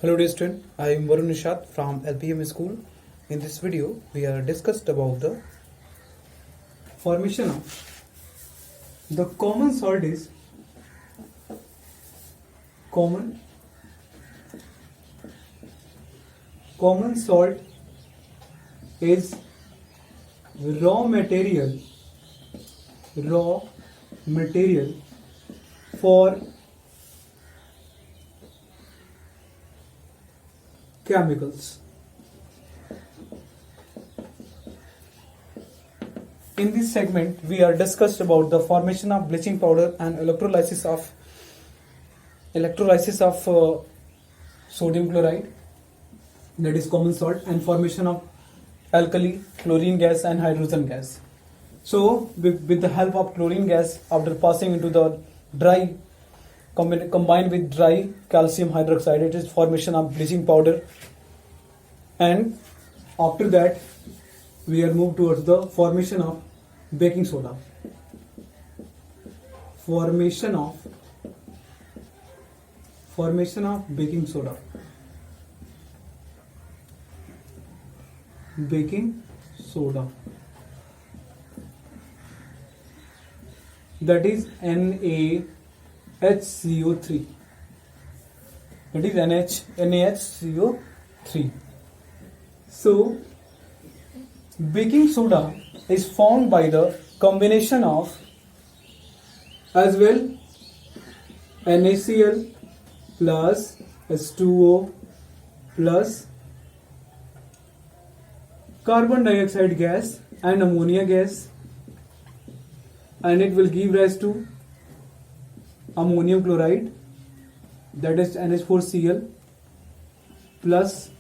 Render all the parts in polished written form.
Hello dear student, I am Varun Nishad from LPM school. In this video, we are discussed about the formation of the common salt is common salt is raw material for chemicals. In this segment, we are discussed about the formation of bleaching powder and electrolysis of sodium chloride, that is common salt, and formation of alkali, chlorine gas, and hydrogen gas. So, with the help of chlorine gas, after passing into the dry, combined with dry calcium hydroxide, it is formation of bleaching powder, and after that we are moved towards the formation of baking soda. Formation of baking soda. That is NaHCO3. That is NaHCO3. So, baking soda is formed by the combination of as well NaCl plus H2O plus carbon dioxide gas and ammonia gas, and it will give rise to ammonium chloride, that is NH4Cl plus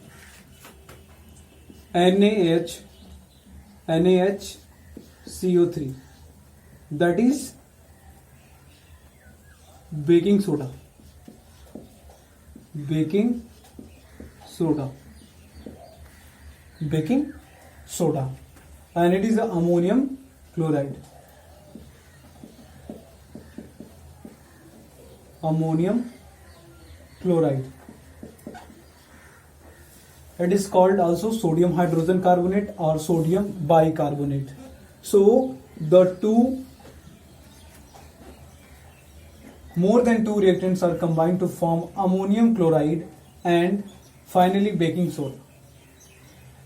NaHCO3, that is baking soda. And it is the ammonium chloride. It is called also sodium hydrogen carbonate or sodium bicarbonate. So the more than two reactants are combined to form ammonium chloride and finally baking soda.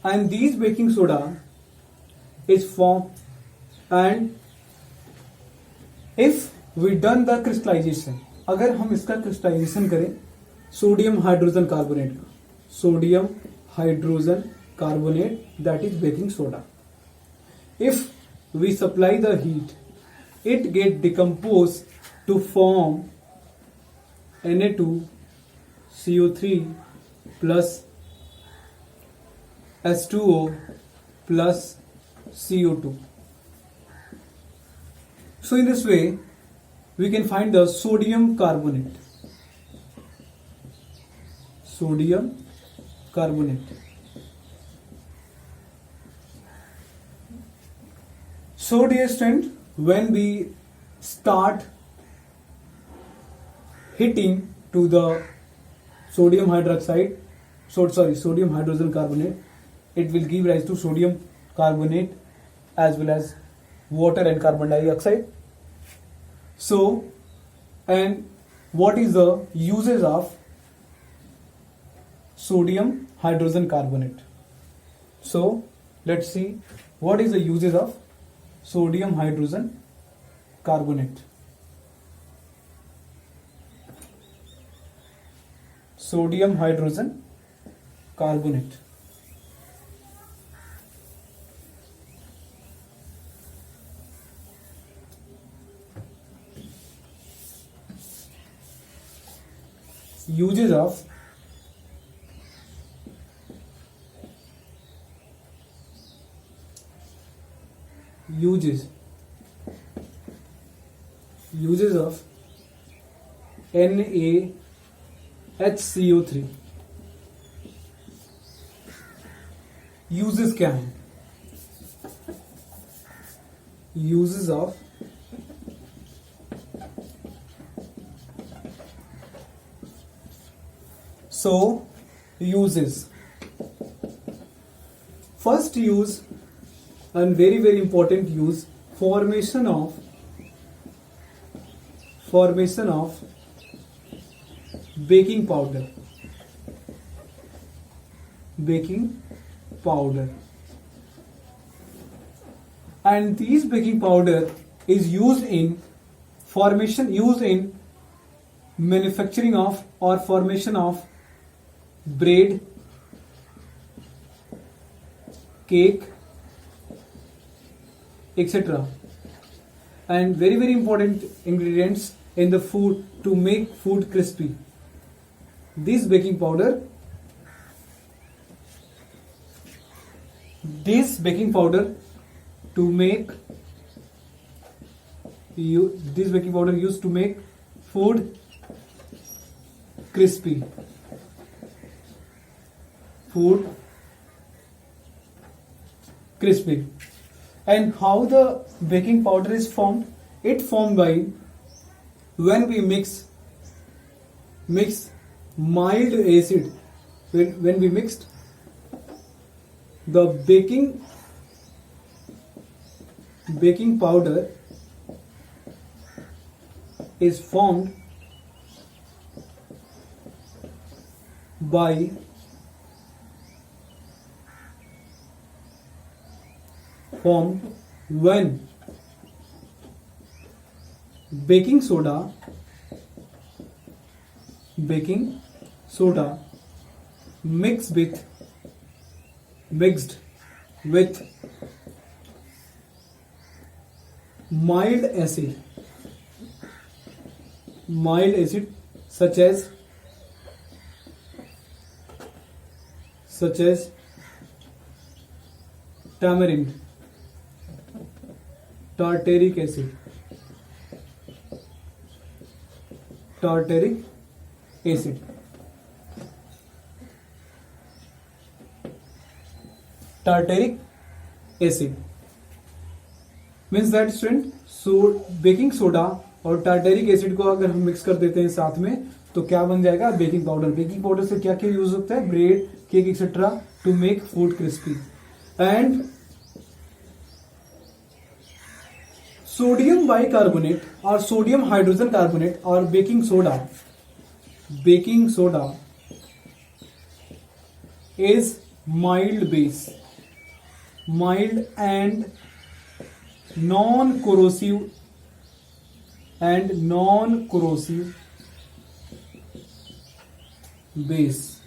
And these baking soda is formed, and if we done the crystallization, अगर हम इसका crystallisation करें sodium hydrogen carbonate, that is baking soda. If we supply the heat, it get decomposed to form Na2CO3 plus H2O plus CO2. So in this way, we can find the sodium carbonate. So dear student, when we start heating to the sodium hydrogen carbonate, it will give rise to sodium carbonate as well as water and carbon dioxide. So, and what is the uses of sodium hydrogen carbonate? So, let's see what is the uses of sodium hydrogen carbonate. Uses of NaHCO3. Uses क्या हैं? Uses of So uses. First use, and very important use, formation of baking powder. And these baking powder is used in manufacturing of or formation of bread, cake, etc. And very important ingredients in the food to make food crispy. This baking powder used to make food crispy. And how the baking powder is formed? It formed by when we mix mild acid. When we mixed the baking powder is formed by when baking soda mixed with mild acid such as tamarind, tartaric acid. Means that student, so baking soda और tartaric acid को अगर हम mix कर देते हैं साथ में तो क्या बन जाएगा? Baking powder. बेकिंग पाउडर से क्या क्या यूज होता है? Bread, cake etcetera to make food crispy. And sodium bicarbonate or sodium hydrogen carbonate or baking soda is mild and non-corrosive base.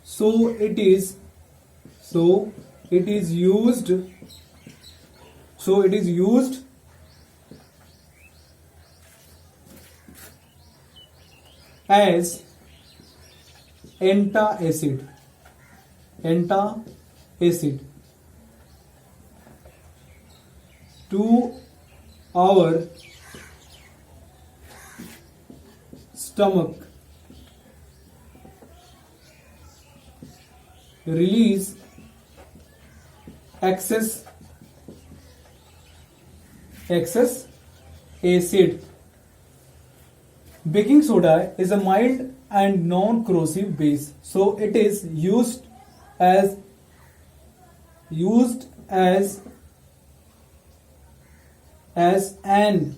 So it is used as antacid to our stomach. Release excess acid. Baking soda is a mild and non-corrosive base, so it is used as an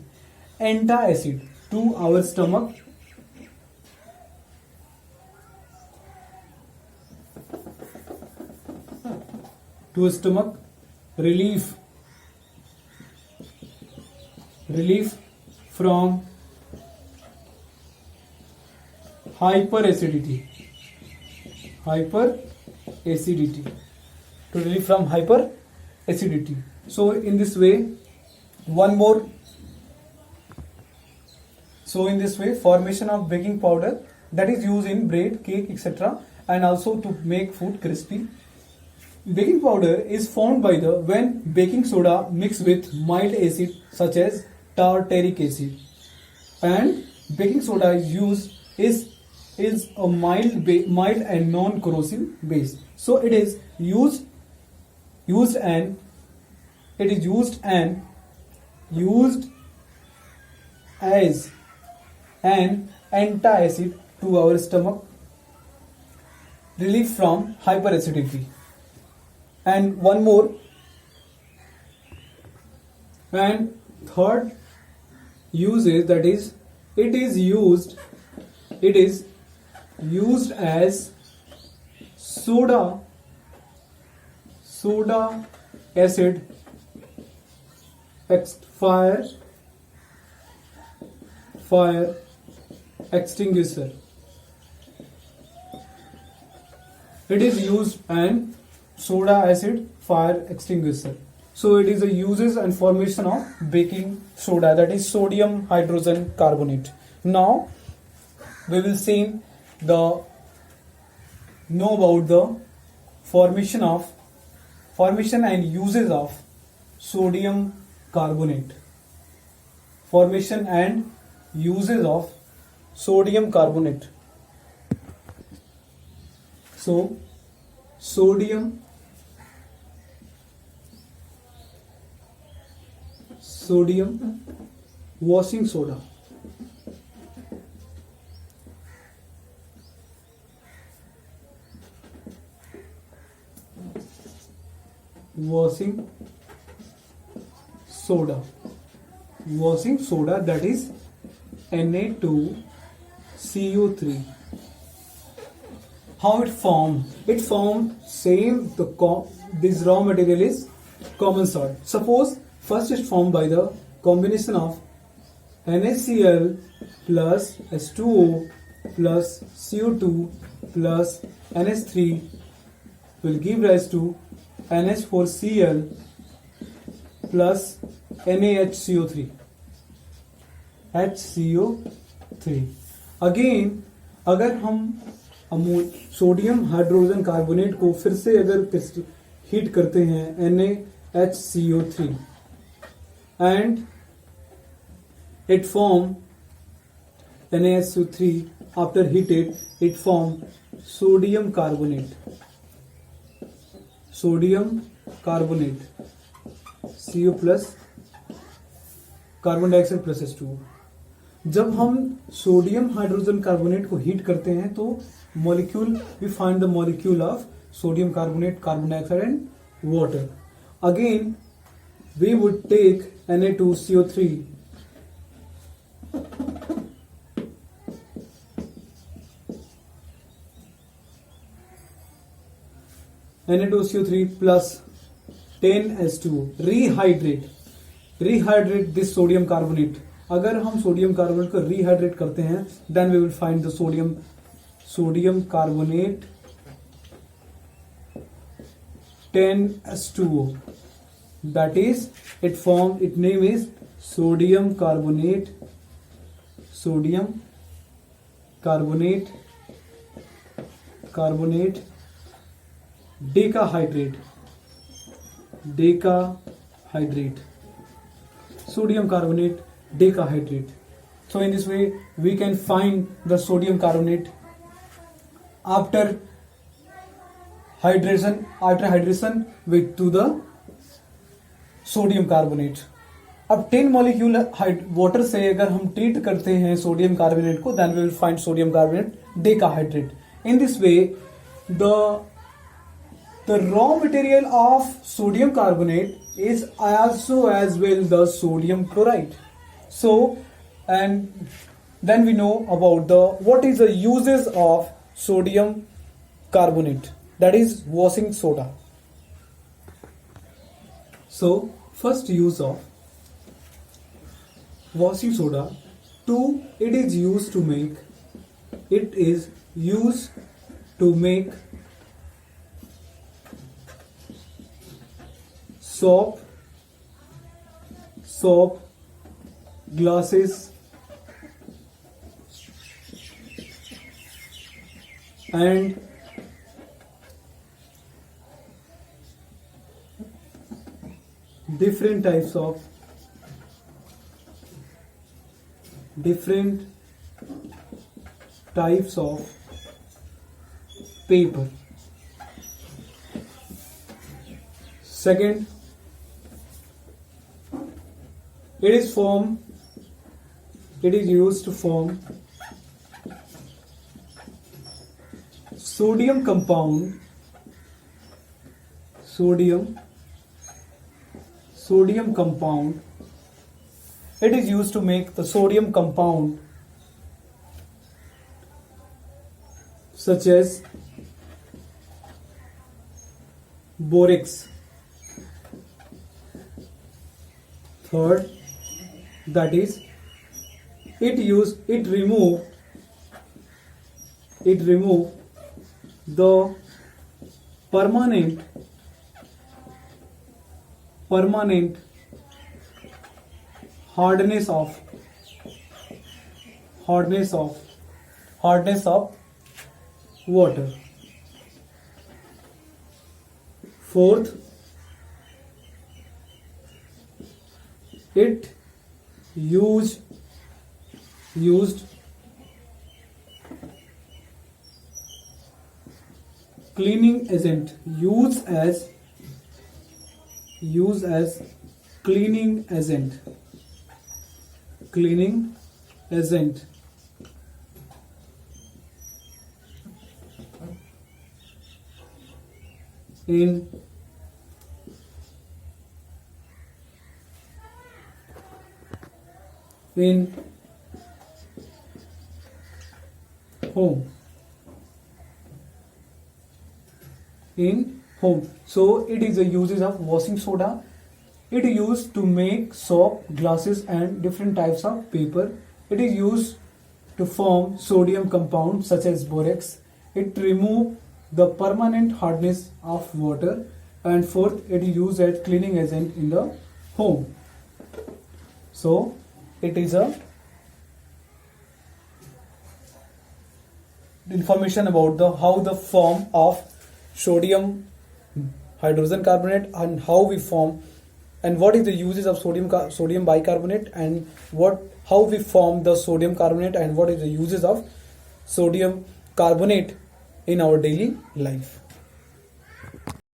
antacid to our stomach. To stomach relief from hyperacidity. To relieve from hyperacidity. So in this way, formation of baking powder that is used in bread, cake, etc. and also to make food crispy. Baking powder is formed by when baking soda mixed with mild acid such as tartaric acid, and baking soda is a mild and non-corrosive base. So it is used as an antacid to our stomach, relief from hyperacidity. And one more, and third use is, that is, it is used as soda acid fire extinguisher. It is used and soda acid fire extinguisher. So it is a uses and formation of baking soda, that is sodium hydrogen carbonate. Now we will know about the formation and uses of sodium carbonate. Formation and uses of sodium carbonate. So sodium washing soda. Washing soda, that is Na2CO3. How it formed? It formed same, this raw material is common salt. Suppose first is formed by the combination of NaCl plus H2O plus CO2 plus NH3 will give rise to NH4Cl plus NaHCO3. Again अगर हम sodium hydrogen carbonate को फिर से अगर heat करते हैं NaHCO3 and it form NaHCO3, after heated it form sodium carbonate CO plus carbon dioxide plus H2O. जब हम सोडियम हाइड्रोजन कार्बोनेट को हीट करते हैं तो molecule, we find the molecule of sodium carbonate, carbon dioxide and water. Again we would take Na2CO3 plus 10H2O. rehydrate this sodium carbonate. अगर हम sodium carbonate को rehydrate करते हैं then we will find the sodium carbonate 10H2O. that is its name is sodium carbonate decahydrate. Sodium carbonate decahydrate. So in this way we can find the sodium carbonate after hydration with to the sodium carbonate. अब 10 molecule water से अगर हम treat करते हैं sodium carbonate को then we will find sodium carbonate decahydrate. In this way the raw material of sodium carbonate is also as well the sodium chloride. So, and then we know about what is the uses of sodium carbonate, that is washing soda. So first use of washing soda, it is used to make soap, glasses and different types of paper. Second, it is formed It is used to form sodium compound, sodium compound. It is used to make the sodium compound such as borax. Third, that is, it remove the permanent hardness of water. Fourth, it used cleaning agent, used as cleaning agent in home. So it is the uses of washing soda. It is used to make soap, glasses and different types of paper. It is used to form sodium compounds such as borax. It remove the permanent hardness of water. And fourth, it is used as cleaning agent in the home. So it is a information about how the form of sodium hydrogen carbonate and how we form and what is the uses of sodium bicarbonate and how we form the sodium carbonate and what is the uses of sodium carbonate in our daily life.